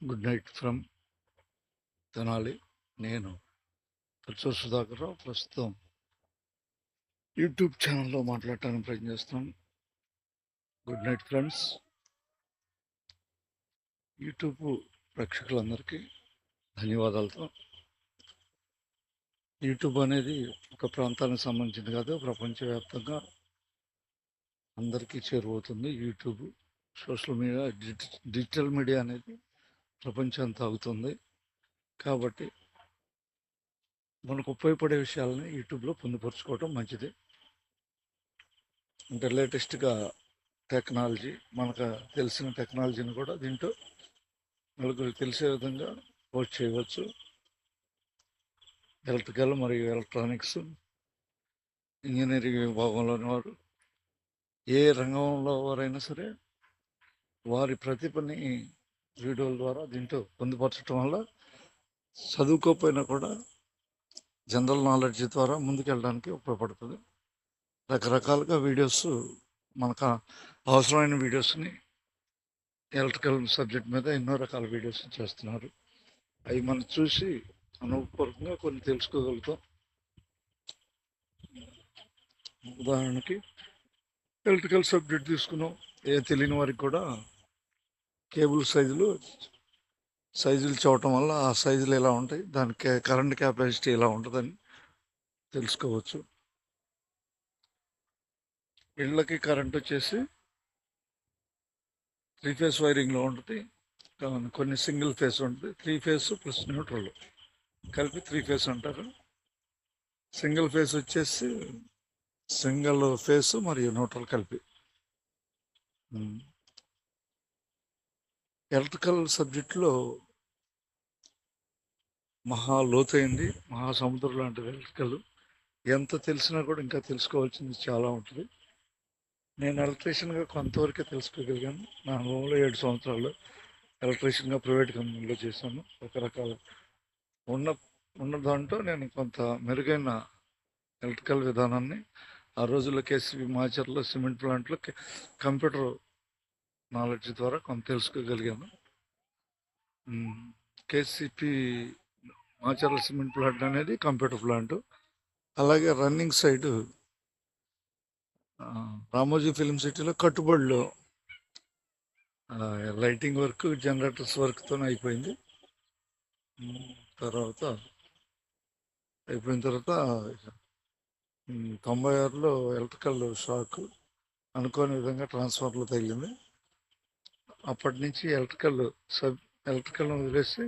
Good night from Tenali. నేను పరచూరు సుధాకర్రావు. ప్రస్తుతం YouTube ఛానల్లో మాట్లాడటానికి ప్రయత్నం చేస్తున్నాను. Good night friends. యూట్యూబ్ ప్రేక్షకులందరికీ ధన్యవాదాలతో. యూట్యూబ్ అనేది ఒక ప్రాంతానికి సంబంధించింది కాదు, ప్రపంచవ్యాప్తంగా అందరికీ చేరువవుతుంది. YouTube social media, digital media అనేది ప్రపంచం అంతా అవుతుంది. కాబట్టి మనకు ఉపయోగపడే విషయాలని యూట్యూబ్లో పొందుపరుచుకోవడం మంచిది. అంటే లేటెస్ట్గా టెక్నాలజీ, మనకు తెలిసిన టెక్నాలజీని కూడా దీంట్లో నలుగురికి తెలిసే విధంగా పోస్ట్ చేయవచ్చు. ఎలక్ట్రికల్ మరియు ఎలక్ట్రానిక్స్, ఇంజనీరింగ్ విభాగంలోని వారు, ఏ రంగంలో వారైనా సరే వారి ప్రతిభని వీడియోల ద్వారా దీంట్లో పొందుపరచడం వల్ల చదువుకోకపోయినా కూడా జనరల్ నాలెడ్జ్ ద్వారా ముందుకెళ్ళడానికి ఉపయోగపడుతుంది. రకరకాలుగా వీడియోస్, మనకు అవసరమైన వీడియోస్ని ఎలక్ట్రికల్ సబ్జెక్ట్ మీద ఎన్నో రకాల వీడియోస్ చేస్తున్నారు. అవి మనం చూసి అనుభవపూర్వకంగా కొన్ని తెలుసుకోగలుగుతాం. ఉదాహరణకి ఎలక్ట్రికల్ సబ్జెక్ట్ తీసుకున్నాం, ఏ తెలియని వారికి కూడా కేబుల్ సైజులు చూడటం వల్ల ఆ సైజులు ఎలా ఉంటాయి, దానికి కరెంట్ కెపాసిటీ ఎలా ఉంటుందని తెలుసుకోవచ్చు. ఇళ్ళకి కరెంట్ వచ్చేసి 3 ఫేస్ వైరింగ్లో ఉంటుంది, కొన్ని సింగిల్ ఫేస్ ఉంటుంది. 3 ఫేస్ ప్లస్ న్యూట్రల్ కలిపి 3 ఫేస్ అంటారు. సింగిల్ ఫేస్ వచ్చేసి సింగిల్ ఫేస్ మరియు న్యూట్రల్ కలిపి. ఎలక్ట్రికల్ సబ్జెక్టులో మహా లోతైంది, మహాసముద్రం లాంటిది ఎలక్ట్రికల్. ఎంత తెలిసినా కూడా ఇంకా తెలుసుకోవాల్సింది చాలా ఉంటుంది. నేను ఎలక్ట్రీషియన్గా కొంతవరకే తెలుసుకోగలిగాను. నా అనుభవంలో 7 సంవత్సరాలు ఎలక్ట్రీషియన్గా ప్రైవేట్ కంపెనీలో చేశాను. రకరకాల ఉన్న దాంట్లో నేను కొంత మెరుగైన ఎలక్ట్రికల్ విధానాన్ని ఆ రోజుల్లో కేసీపీ మాచర్లో సిమెంట్ ప్లాంట్లో కంప్యూటర్ నాలెడ్జ్ ద్వారా కొంత తెలుసుకోగలిగాను. కేసీపీ మాచర్ల సిమెంట్ ప్లాంట్ అనేది కంప్యూటర్ ప్లాంట్. అలాగే రన్నింగ్ సైడ్ రామోజీ ఫిలిం సిటీలో కట్టుబడిలో లైటింగ్ వర్క్, జనరేటర్స్ వర్క్తో అయిపోయింది. తర్వాత 96లో ఎలక్ట్రికల్ షాక్ అనుకోని విధంగా ట్రాన్స్ఫార్మర్లో తగిలింది. అప్పటి నుంచి ఎలక్ట్రికల్ని వదిలేసి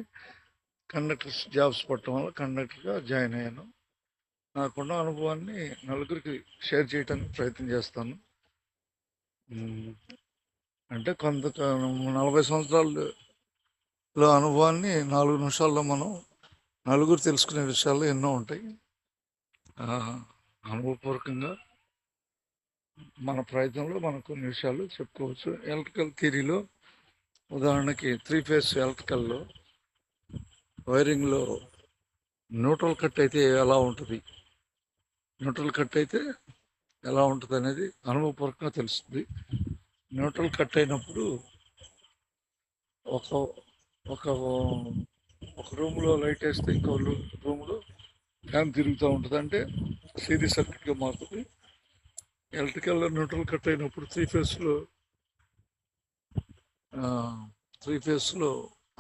కండక్టర్ జాబ్స్ పట్టడం వల్ల కండక్టర్గా జాయిన్ అయ్యాను. నాకున్న అనుభవాన్ని నలుగురికి షేర్ చేయడానికి ప్రయత్నం చేస్తాను. అంటే 40 సంవత్సరాల్లో అనుభవాన్ని 4 నిమిషాల్లో మనం నలుగురు తెలుసుకునే విషయాలు ఎన్నో ఉంటాయి. అనుభవపూర్వకంగా మన ప్రయత్నంలో మనం కొన్ని విషయాలు చెప్పుకోవచ్చు. ఎలక్ట్రికల్ థియరీలో ఉదాహరణకి 3 ఫేస్ ఎలక్ట్రికల్లో వైరింగ్లో న్యూట్రల్ కట్ అయితే ఎలా ఉంటుంది, అనేది అనుభవపూర్వకంగా తెలుస్తుంది. న్యూట్రల్ కట్ అయినప్పుడు ఒక రూమ్లో లైట్ వేస్తే ఇంకో రూమ్లో ఫ్యాన్ తిరుగుతూ ఉంటుంది, అంటే సిరీస్ సర్క్యూట్గా మారుతుంది. ఎలక్ట్రికల్లో న్యూట్రల్ కట్ అయినప్పుడు 3 ఫేస్లో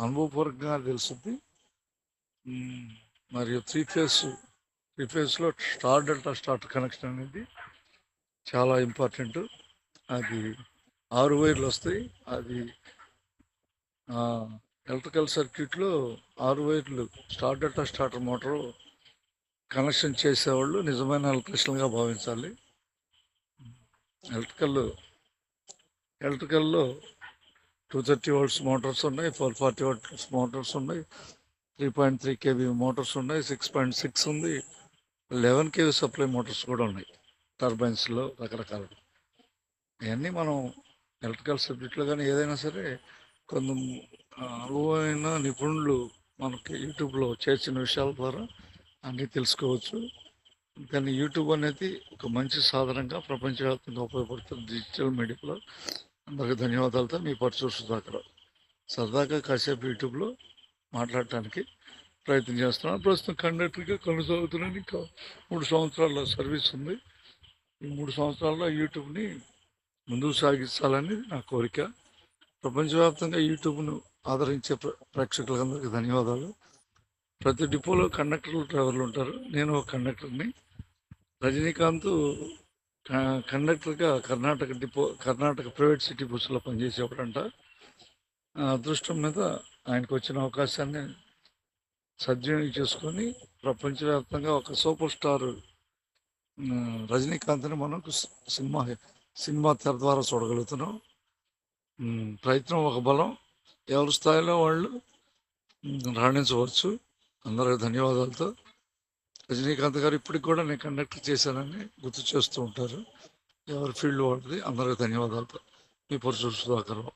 అనుభవపూర్వకంగా తెలుస్తుంది. మరియు 3 ఫేస్లో స్టార్ డెల్టా స్టార్టర్ కనెక్షన్ అనేది చాలా ఇంపార్టెంట్. అది 6 వైర్లు వస్తాయి. అది ఎలక్ట్రికల్ సర్క్యూట్లో 6 వైర్లు star delta starter motor connection చేసేవాళ్ళు నిజమైన ఎలక్ట్రీషియన్గా భావించాలి. ఎలక్ట్రికల్లో 230 volts మోటార్స్ ఉన్నాయి, 440 volts మోటార్స్ ఉన్నాయి, 3.3 kV మోటార్స్ ఉన్నాయి, 6.6 ఉంది, 11 kV సప్లై మోటార్స్ కూడా ఉన్నాయి టర్బైన్స్లో రకరకాలు. ఇవన్నీ మనం ఎలక్ట్రికల్ సబ్జెక్టులో కానీ ఏదైనా సరే కొంత అనుభవమైన నిపుణులు మనకి యూట్యూబ్లో చేర్చిన విషయాల ద్వారా అన్నీ తెలుసుకోవచ్చు. కానీ యూట్యూబ్ అనేది ఒక మంచి సాధనంగా ప్రపంచవ్యాప్తంగా ఉపయోగపడుతుంది డిజిటల్ మీడియాలో. అందరికీ ధన్యవాదాలతో మీ పరచూరు సుధాకర్. సరదాగా కాసేపు యూట్యూబ్లో మాట్లాడటానికి ప్రయత్నం చేస్తున్నాను. ప్రస్తుతం కండక్టర్గా కొనసాగుతున్నాను. ఇంకా 3 సంవత్సరాల సర్వీస్ ఉంది. ఈ 3 సంవత్సరాల్లో యూట్యూబ్ని ముందుకు సాగించాలని నా కోరిక. ప్రపంచవ్యాప్తంగా యూట్యూబ్ను ఆదరించే ప్రేక్షకులందరికీ ధన్యవాదాలు. ప్రతి డిపోలో కండక్టర్లు, డ్రైవర్లు ఉంటారు. నేను ఒక కండక్టర్ని. రజనీకాంత్ కండక్టర్గా కర్ణాటక ప్రైవేట్ సిటీ బస్సులో పనిచేసేవాడంట. అదృష్టం మీద ఆయనకు వచ్చిన అవకాశాన్ని సద్వినియోగం చేసుకొని ప్రపంచవ్యాప్తంగా ఒక సూపర్ స్టార్ రజనీకాంత్ని మనం సినిమా తెర ద్వారా చూడగలుగుతున్నాం. ప్రయత్నం ఒక బలం. ఎవరి స్థాయిలో వాళ్ళు రాణించవచ్చు. అందరికి ధన్యవాదాలతో. రజనీకాంత్ గారు ఇప్పటికి కూడా నేను కండక్టర్ చేశానని గుర్తు చేస్తూ ఉంటారు. ఎవరి ఫీల్డ్ వాళ్ళది. అందరికి ధన్యవాదాలతో. మీ పరశురామ్ సుధాకర్ రావు.